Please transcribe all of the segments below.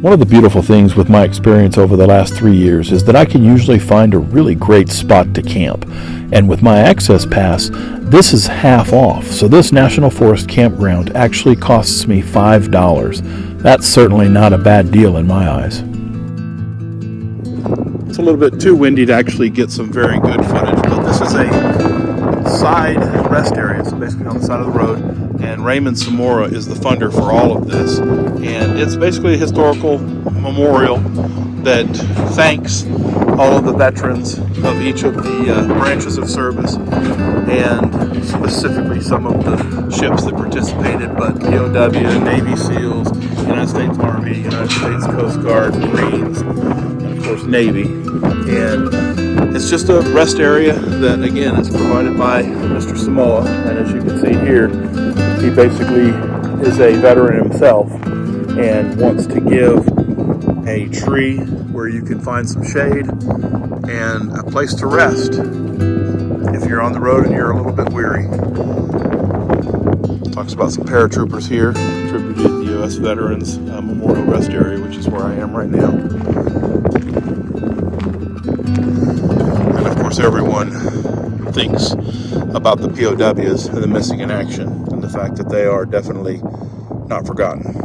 One of the beautiful things with my experience over the last 3 years is that I can usually find a really great spot to camp. And with my access pass, this is half off. So this National Forest campground actually costs me $5. That's certainly not a bad deal in my eyes. It's a little bit too windy to actually get some very good footage, but this is a side rest area. It's basically on the side of the road, and Raymond Zamora is the funder for all of this. And it's basically a historical memorial that thanks all of the veterans of each of the branches of service, and specifically some of the ships that participated, but POW, Navy SEALs, United States Army, United States Coast Guard, Marines, and of course Navy. And it's just a rest area that, again, is provided by Mr. Samoa. And as you can see here, he basically is a veteran himself and wants to give a tree where you can find some shade and a place to rest if you're on the road and you're a little bit weary. Talks about some paratroopers here, tribute to the U.S. Veterans Memorial Rest Area, which is where I am right now. And of course everyone thinks about the POWs and the missing in action, and the fact that they are definitely not forgotten.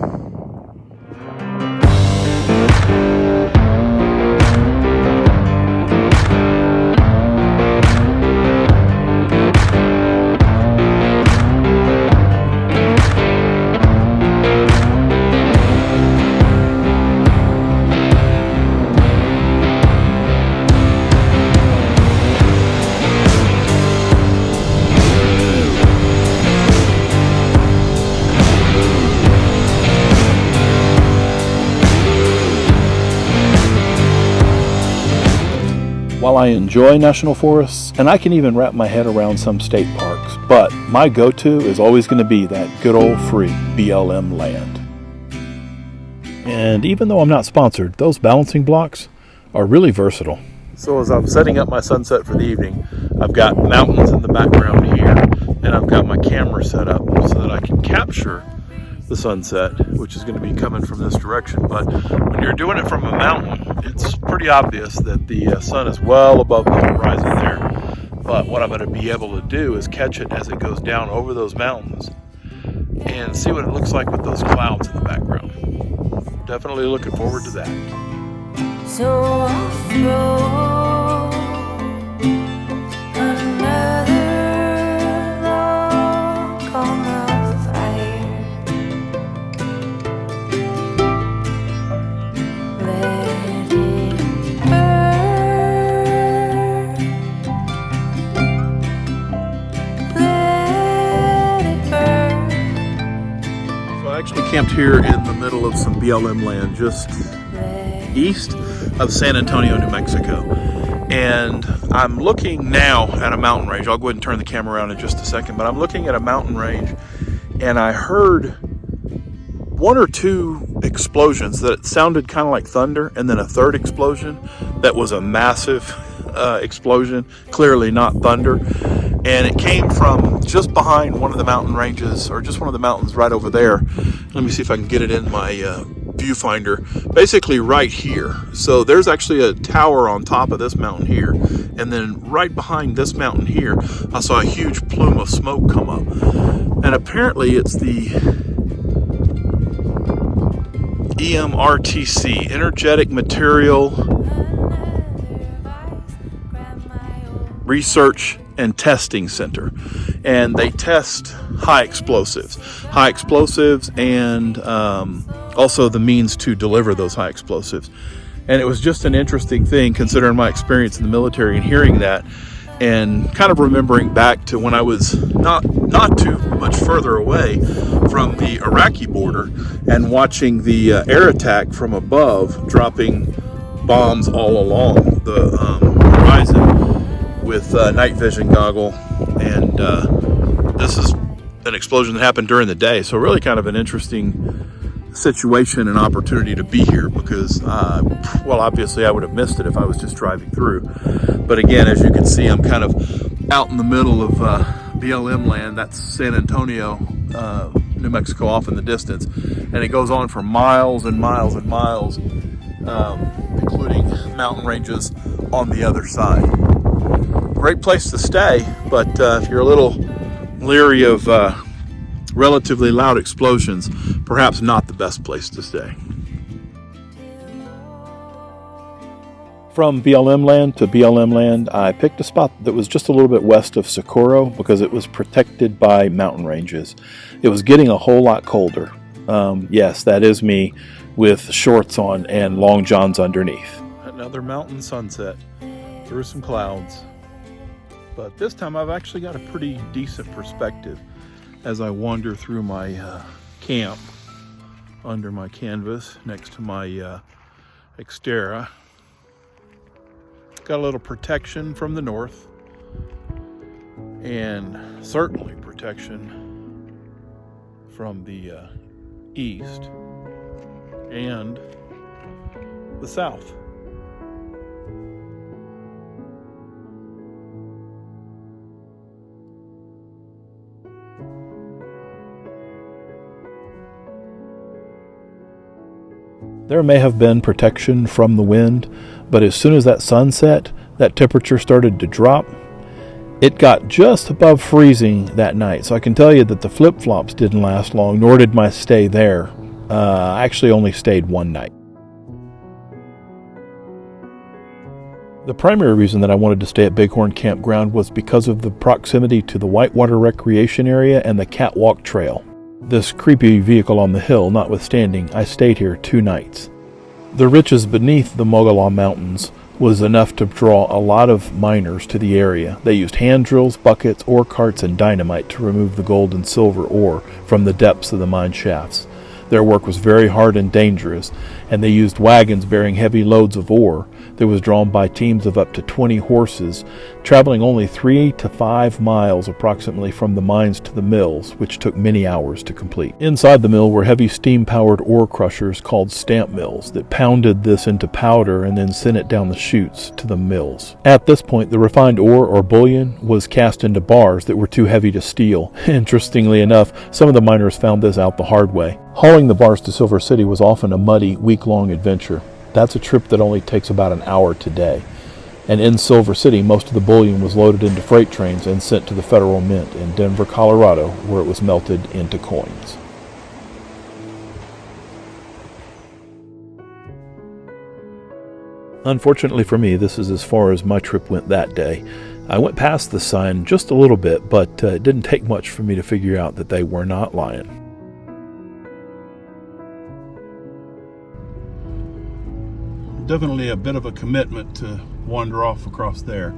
While I enjoy national forests, and I can even wrap my head around some state parks, but my go-to is always going to be that good old free BLM land. And even though I'm not sponsored, those balancing blocks are really versatile. So as I'm setting up my sunset for the evening, I've got mountains in the background here, and I've got my camera set up so that I can capture the sunset, which is going to be coming from this direction. But when you're doing it from a mountain, it's pretty obvious that the sun is well above the horizon there. But what I'm going to be able to do is catch it as it goes down over those mountains and see what it looks like with those clouds in the background. Definitely looking forward to that. So I'll throw another log on the fire. Let it burn. Let it burn. So I actually camped here in the middle of some BLM land just east of San Antonio, New Mexico. And I'm looking now at a mountain range. I'll go ahead and turn the camera around in just a second, but I'm looking at a mountain range, and I heard one or two explosions that sounded kind of like thunder, and then a third explosion that was a massive explosion, clearly not thunder. And it came from just behind one of the mountain ranges, or just one of the mountains right over there. Let me see if I can get it in my viewfinder, basically right here. So there's actually a tower on top of this mountain here, and then right behind this mountain here, I saw a huge plume of smoke come up. And apparently it's the EMRTC, Energetic Material Research and Testing Center, and they test high explosives and also the means to deliver those high explosives. And it was just an interesting thing, considering my experience in the military and hearing that, and kind of remembering back to when I was not too much further away from the Iraqi border and watching the air attack from above, dropping bombs all along the horizon with night vision goggle. And this is an explosion that happened during the day, so really kind of an interesting situation and opportunity to be here, because well, obviously I would have missed it if I was just driving through. But again, as you can see, I'm kind of out in the middle of BLM land. That's San Antonio New Mexico off in the distance, and it goes on for miles and miles and miles, including mountain ranges on the other side. Great place to stay, but if you're a little leery of relatively loud explosions, perhaps not the best place to stay. From BLM land to BLM land, I picked a spot that was just a little bit west of Socorro because it was protected by mountain ranges. It was getting a whole lot colder. Yes, that is me with shorts on and long johns underneath. Another mountain sunset through some clouds. But this time I've actually got a pretty decent perspective as I wander through my camp under my canvas next to my xTerra. Got a little protection from the north, and certainly protection from the east and the south. There may have been protection from the wind, but as soon as that sun set, that temperature started to drop. It got just above freezing that night, so I can tell you that the flip-flops didn't last long, nor did my stay there. I actually only stayed one night. The primary reason that I wanted to stay at Bighorn Campground was because of the proximity to the Whitewater Recreation Area and the Catwalk Trail. This creepy vehicle on the hill notwithstanding, I stayed here 2 nights. The riches beneath the Mogalaw Mountains was enough to draw a lot of miners to the area. They used hand drills, buckets, ore carts, and dynamite to remove the gold and silver ore from the depths of the mine shafts. Their work was very hard and dangerous, and they used wagons bearing heavy loads of ore that was drawn by teams of up to 20 horses, traveling only 3 to 5 miles approximately from the mines to the mills, which took many hours to complete. Inside the mill were heavy steam-powered ore crushers called stamp mills that pounded this into powder and then sent it down the chutes to the mills. At this point, the refined ore or bullion was cast into bars that were too heavy to steel. Interestingly enough, some of the miners found this out the hard way. Hauling the bars to Silver City was often a muddy, week-long adventure. That's a trip that only takes about an hour today. And in Silver City, most of the bullion was loaded into freight trains and sent to the Federal Mint in Denver, Colorado, where it was melted into coins. Unfortunately for me, this is as far as my trip went that day. I went past the sign just a little bit, but it didn't take much for me to figure out that they were not lying. Definitely a bit of a commitment to wander off across there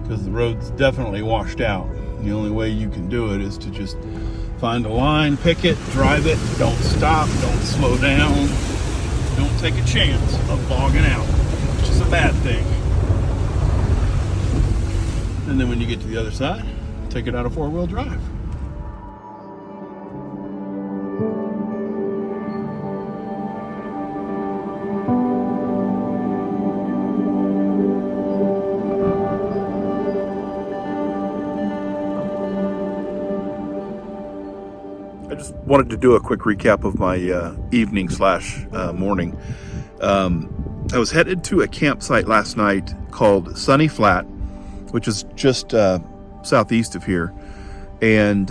because the road's definitely washed out. The only way you can do it is to just find a line, pick it, drive it, don't stop, don't slow down, don't take a chance of bogging out, which is a bad thing. And then when you get to the other side, take it out of 4-wheel drive. I just wanted to do a quick recap of my evening / morning. I was headed to a campsite last night called Sunny Flat, which is just southeast of here. And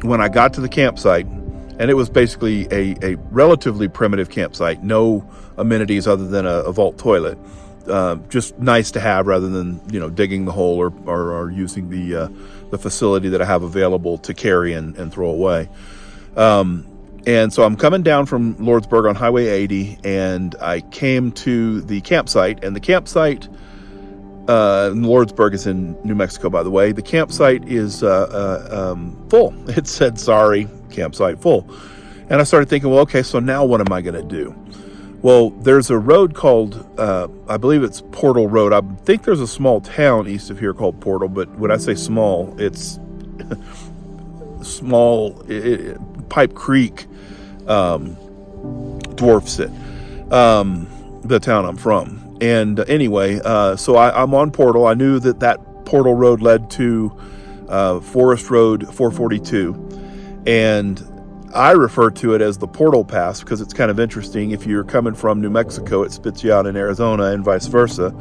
when I got to the campsite, and it was basically a relatively primitive campsite, no amenities other than a vault toilet, just nice to have rather than digging the hole or using the facility that I have available to carry and throw away. And so I'm coming down from Lordsburg on Highway 80, and I came to the campsite, and the campsite in Lordsburg is in New Mexico, by the way. The campsite is full. It said, sorry, campsite full. And I started thinking, well, okay, so now what am I going to do? Well, there's a road called, I believe it's Portal Road. I think there's a small town east of here called Portal, but when I say small, it's small. Pipe Creek dwarfs it, the town I'm from. And anyway, so I'm on Portal. I knew that Portal Road led to Forest Road 442. And I refer to it as the portal pass because it's kind of interesting. If you're coming from New Mexico, it spits you out in Arizona, and vice versa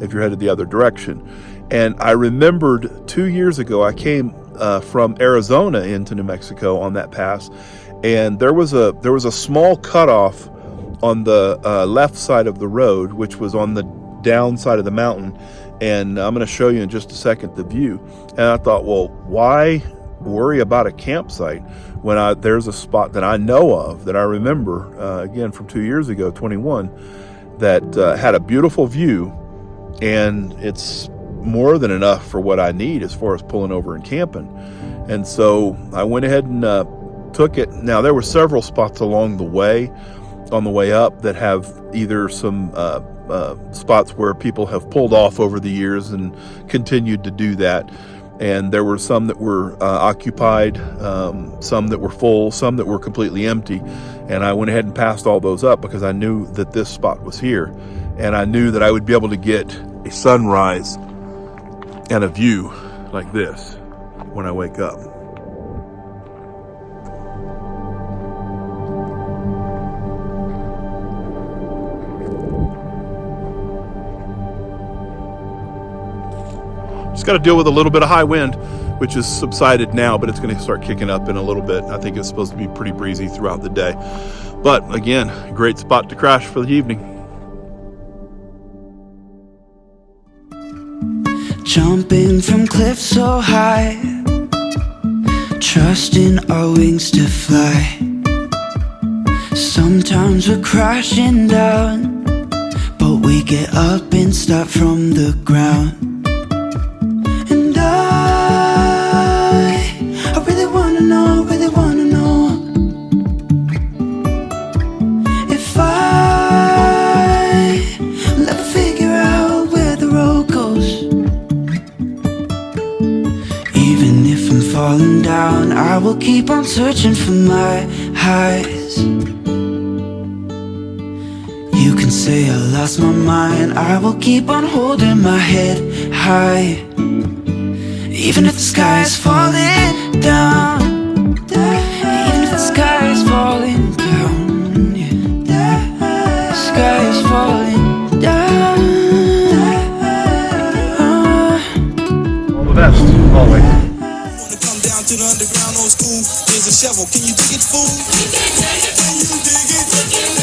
if you're headed the other direction. And I remembered 2 years ago, I came from Arizona into New Mexico on that pass, and there was a small cutoff on the left side of the road, which was on the down side of the mountain. And I'm going to show you in just a second the view. And I thought, well, why worry about a campsite when there's a spot that I know of, that I remember, again, from 2 years ago, 21, that had a beautiful view, and it's more than enough for what I need as far as pulling over and camping. And so I went ahead and took it. Now, there were several spots along the way, on the way up, that have either some spots where people have pulled off over the years and continued to do that. And there were some that were occupied, some that were full, some that were completely empty. And I went ahead and passed all those up because I knew that this spot was here. And I knew that I would be able to get a sunrise and a view like this when I wake up. Just got to deal with a little bit of high wind, which has subsided now, but it's going to start kicking up in a little bit. I think it's supposed to be pretty breezy throughout the day. But again, great spot to crash for the evening. Jumping from cliffs so high, trusting our wings to fly. Sometimes we're crashing down, but we get up and start from the ground. And I really wanna know, if I'll ever figure out where the road goes. Even if I'm falling down, I will keep on searching for my highs. You can say I lost my mind, I will keep on holding my head high. Even if the sky is falling down, even if the sky is falling down, yeah. The sky is falling down. All the best, always. Wanna come down to the underground old school? Here's a shovel, can you dig it, fool? Can you dig it?